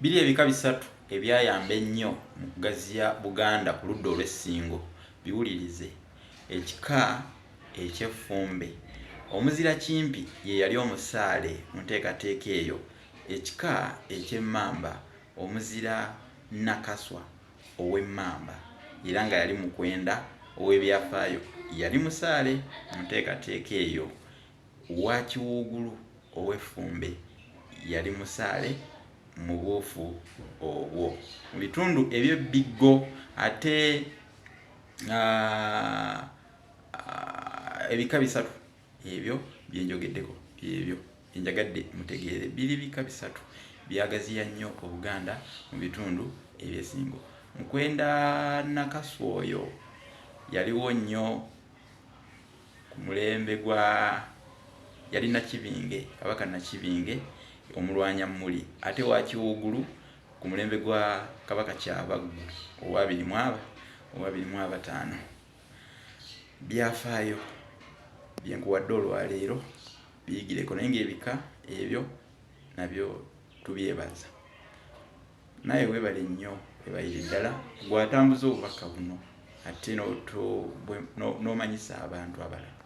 Biri ebika bisatu ebyayamba ennyo mu kugaziya Buganda ku ludda olw'Essingo. Biwulirize. Ekika eky'effumbe. Omuzira kimpi ye yali omusaale mu nteekateeka eyo. Ekika eky'emmamba, omuzira Nakaswa ow'emmamba era nga yali mukwenda ow'ebyafaayo yali musaale mu nteekateeka eyo. Wa Kiwuugulu ow'effumbe yali musaale mu buufu obwo. Mu bitundu eby'Ebiggo ate ebika bisatu ebyo byenjogeddeko byebyo enjagadde mutegeere. Biri bika bisatu byagaziya nnyo Obuganda mu bitundu eby'Essingo. Mukwenda Nakaswa oyo yaliwo nnyo ku mulembe gwa yali Nakibinge, Kabaka Nakibinge omulwanyamuli, ate wa Kiwuugulu ku mulembe gwa Kabaka Kyabaggu owa 25. Byafaayo byenkuwadde olwaleero biyigireko, naye ng'ebika ebyo nabyo tubyebaza. Naye weebale nnyo, weebalire ddala gwatambuza obubaka buno ate n'omanyisa abantu abalala.